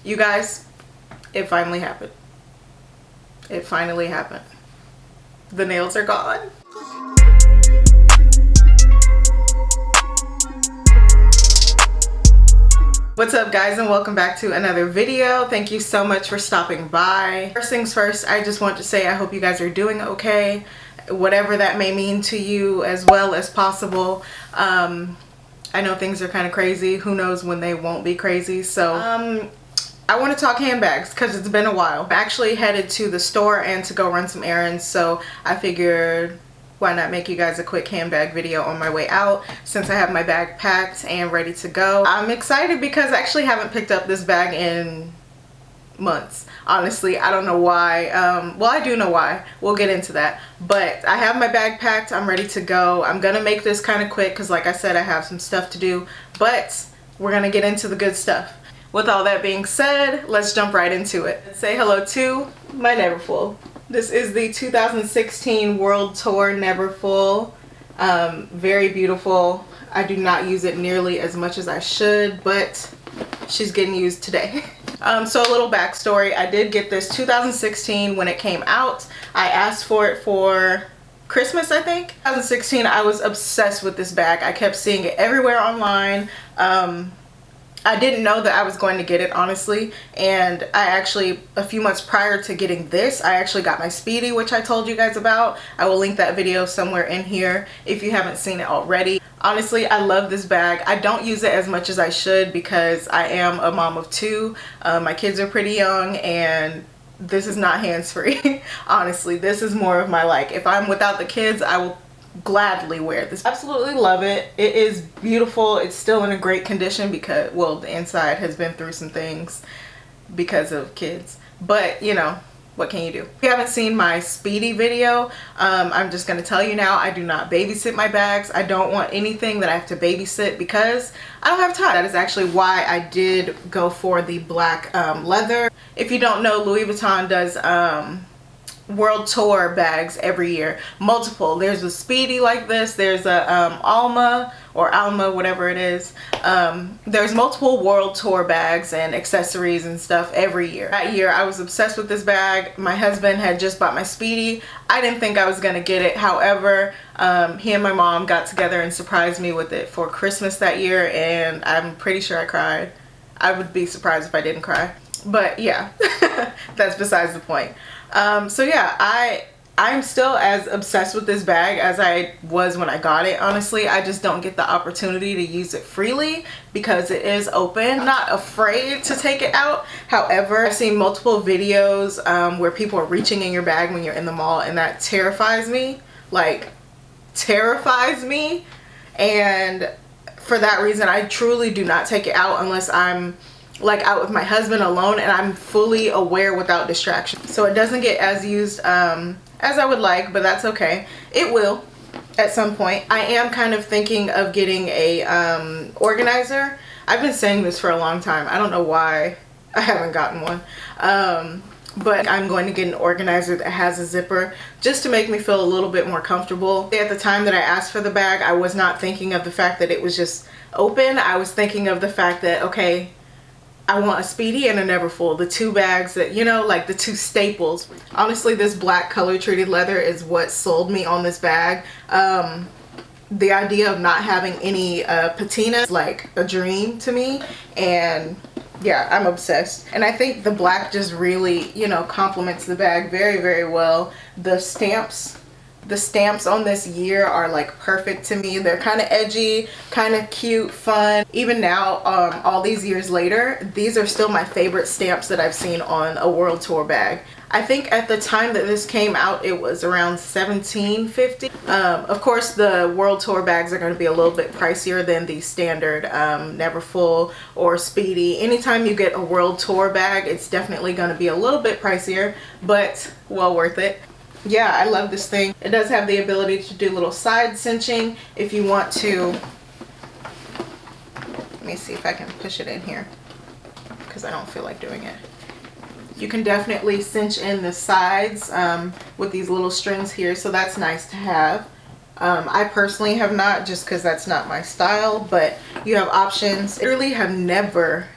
You guys, it finally happened. It finally happened. The nails are gone. What's up guys, and welcome back to another video. Thank you so much for stopping by. First things first, I just want to say I hope you guys are doing okay, whatever that may mean to you, as well as possible. I know things are kind of crazy. Who knows when they won't be crazy. So I want to talk handbags because it's been a while. I'm actually headed to the store and to go run some errands, so I figured why not make you guys a quick handbag video on my way out since I have my bag packed and ready to go. I'm excited because I actually haven't picked up this bag in months. Honestly, I don't know why. Well, I do know why. We'll get into that. But I have my bag packed. I'm ready to go. I'm gonna make this kind of quick because like I said, I have some stuff to do. But we're gonna get into the good stuff. With all that being said, let's jump right into it. Say hello to my Neverfull. This is the 2016 World Tour Neverfull. Very beautiful. I do not use it nearly as much as I should, but she's getting used today. So a little backstory. I did get this 2016 when it came out. I asked for it for Christmas, I think. 2016, I was obsessed with this bag. I kept seeing it everywhere online. I didn't know that I was going to get it, honestly, and I actually, a few months prior to getting this, I actually got my Speedy, which I told you guys about. I will link that video somewhere in here if you haven't seen it already. Honestly, I love this bag. I don't use it as much as I should because I am a mom of two. My kids are pretty young and this is not hands-free. Honestly, this is more of my like, if I'm without the kids, I will gladly wear this. Absolutely love it. It is beautiful. It's still in a great condition because, well, the inside has been through some things because of kids, but you know, what can you do? If you haven't seen my Speedy video, I'm just going to tell you now, I do not babysit my bags. I don't want anything that I have to babysit because I don't have time. That is actually why I did go for the black leather. If you don't know, Louis Vuitton does World Tour bags every year. Multiple. There's a Speedy like this. There's a Alma or Alma, whatever it is. There's multiple World Tour bags and accessories and stuff every year. That year I was obsessed with this bag. My husband had just bought my Speedy. I didn't think I was gonna get it. However, he and my mom got together and surprised me with it for Christmas that year, and I'm pretty sure I cried. I would be surprised if I didn't cry. But yeah, that's besides the point. So yeah, I'm still as obsessed with this bag as I was when I got it. Honestly, I just don't get the opportunity to use it freely because it is open. I'm not afraid to take it out. However, I've seen multiple videos where people are reaching in your bag when you're in the mall, and that terrifies me. Like, terrifies me. And for that reason, I truly do not take it out unless I'm like out with my husband alone and I'm fully aware without distraction. So it doesn't get as used as I would like, but that's okay. It will at some point. I am kind of thinking of getting a organizer. I've been saying this for a long time. I don't know why I haven't gotten one. But I'm going to get an organizer that has a zipper just to make me feel a little bit more comfortable. At the time that I asked for the bag, I was not thinking of the fact that it was just open. I was thinking of the fact that, okay, I want a Speedy and a Neverfull, the two bags that, you know, like the two staples. Honestly, this black color treated leather is what sold me on this bag. The idea of not having any patina is like a dream to me, and yeah, I'm obsessed. And I think the black just really, you know, complements the bag very, very well. The stamps on this year are like perfect to me. They're kind of edgy, kind of cute, fun. Even now, all these years later, these are still my favorite stamps that I've seen on a World Tour bag. I think at the time that this came out, it was around $17.50. Of course, the World Tour bags are going to be a little bit pricier than the standard Neverfull or Speedy. Anytime you get a World Tour bag, it's definitely going to be a little bit pricier, but well worth it. Yeah, I love this thing. It does have the ability to do little side cinching if you want to. Let me see if I can push it in here because I don't feel like doing it. You can definitely cinch in the sides with these little strings here, so that's nice to have. I personally have not, just because that's not my style, but you have options. I really have never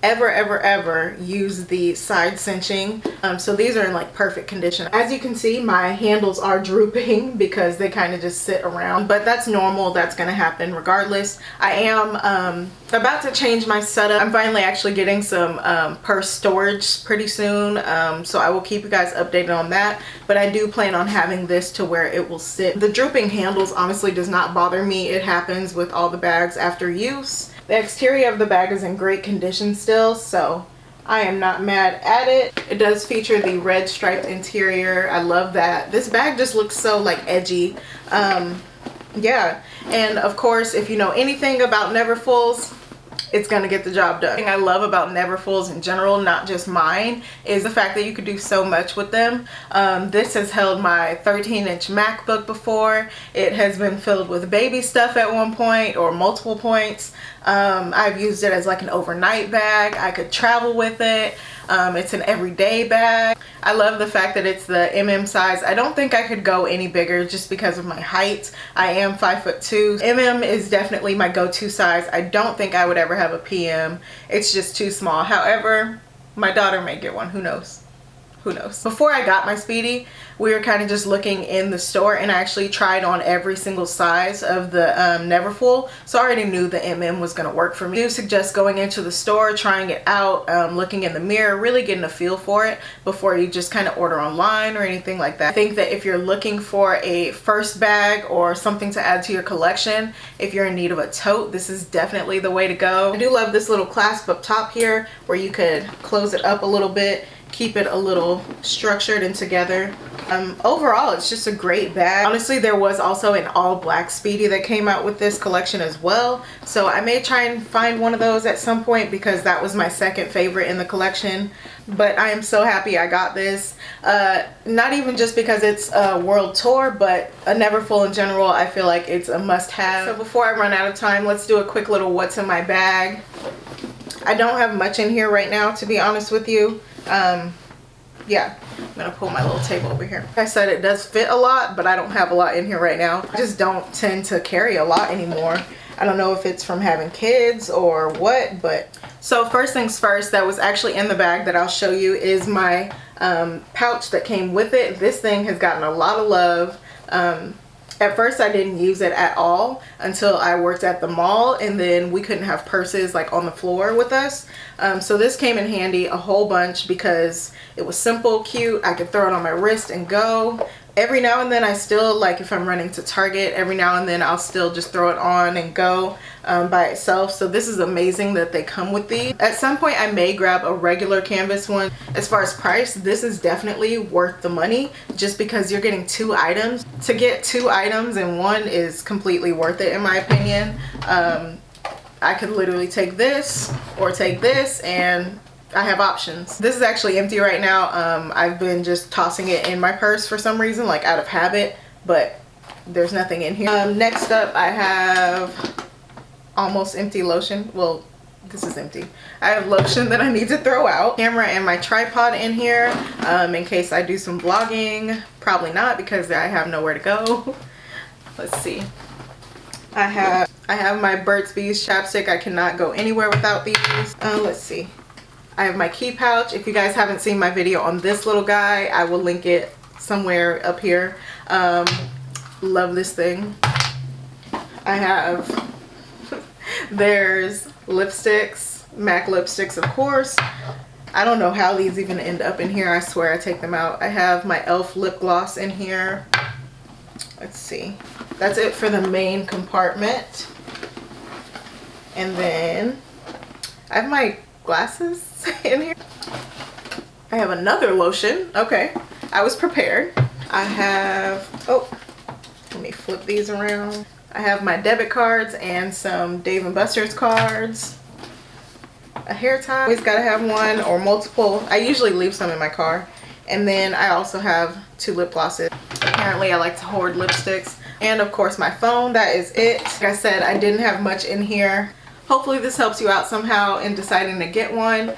ever use the side cinching. So these are in like perfect condition. As you can see, my handles are drooping because they kind of just sit around, but that's normal. That's gonna happen regardless. I am about to change my setup. I'm finally actually getting some purse storage pretty soon, so I will keep you guys updated on that, but I do plan on having this to where it will sit. The drooping handles honestly does not bother me. It happens with all the bags after use. The exterior of the bag is in great condition still, so I am not mad at it. It does feature the red striped interior. I love that. This bag just looks so like edgy. Yeah, and of course, if you know anything about Neverfulls, it's gonna get the job done. The thing I love about Neverfulls in general, not just mine, is the fact that you could do so much with them. This has held my 13-inch MacBook before. It has been filled with baby stuff at one point or multiple points. I've used it as like an overnight bag. I could travel with it. It's an everyday bag. I love the fact that it's the MM size. I don't think I could go any bigger just because of my height. I am 5'2". MM is definitely my go-to size. I don't think I would ever have a PM. It's just too small. However, my daughter may get one. Who knows? Who knows? Before I got my Speedy, we were kind of just looking in the store, and I actually tried on every single size of the Neverfull, so I already knew the MM was going to work for me. I do suggest going into the store, trying it out, looking in the mirror, really getting a feel for it before you just kind of order online or anything like that. I think that if you're looking for a first bag or something to add to your collection, if you're in need of a tote, this is definitely the way to go. I do love this little clasp up top here where you could close it up a little bit, keep it a little structured and together. Overall, it's just a great bag. Honestly, there was also an all black Speedy that came out with this collection as well, so I may try and find one of those at some point because that was my second favorite in the collection. But I am so happy I got this, not even just because it's a world tour, but a Neverfull in general. I feel like it's a must-have. So before I run out of time, let's do a quick little what's in my bag. I don't have much in here right now, to be honest with you. Yeah, I'm gonna pull my little table over here. Like I said, it does fit a lot, but I don't have a lot in here right now. I just don't tend to carry a lot anymore. I don't know if it's from having kids or what, but so first things first, that was actually in the bag that I'll show you is my pouch that came with it. This thing has gotten a lot of love. At first I didn't use it at all until I worked at the mall, and then we couldn't have purses like on the floor with us. So this came in handy a whole bunch because it was simple, cute. I could throw it on my wrist and go. Every now and then I still, like if I'm running to Target, every now and then I'll still just throw it on and go by itself. So this is amazing that they come with these. At some point I may grab a regular canvas one. As far as price, this is definitely worth the money just because you're getting 2 items. To get 2 items in one is completely worth it in my opinion. I could literally take this or take this, and I have options. This is actually empty right now. I've been just tossing it in my purse for some reason, like out of habit, but there's nothing in here. Next up I have almost empty lotion. Well, this is empty. I have lotion that I need to throw out. Camera and my tripod in here in case I do some vlogging. Probably not because I have nowhere to go. Let's see. I have my Burt's Bees chapstick. I cannot go anywhere without these. Let's see. I have my key pouch. If you guys haven't seen my video on this little guy, I will link it somewhere up here. Love this thing. I have, there's lipsticks, MAC lipsticks, of course. I don't know how these even end up in here. I swear I take them out. I have my e.l.f. lip gloss in here. Let's see. That's it for the main compartment. And then I have my glasses in here. I have another lotion. Okay, I was prepared. I have, oh, let me flip these around. I have my debit cards and some Dave & Buster's cards. A hair tie, always gotta have one or multiple. I usually leave some in my car. And then I also have 2 lip glosses. Apparently I like to hoard lipsticks. And of course my phone, that is it. Like I said, I didn't have much in here. Hopefully this helps you out somehow in deciding to get one.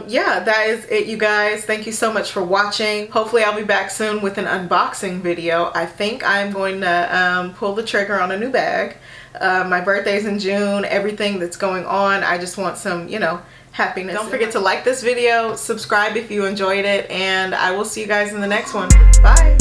Yeah, that is it, you guys. Thank you so much for watching. Hopefully I'll be back soon with an unboxing video. I think I'm going to pull the trigger on a new bag. My birthday's in June. Everything that's going on, I just want some, you know, happiness. Don't forget to like this video, subscribe if you enjoyed it, and I will see you guys in the next one. Bye.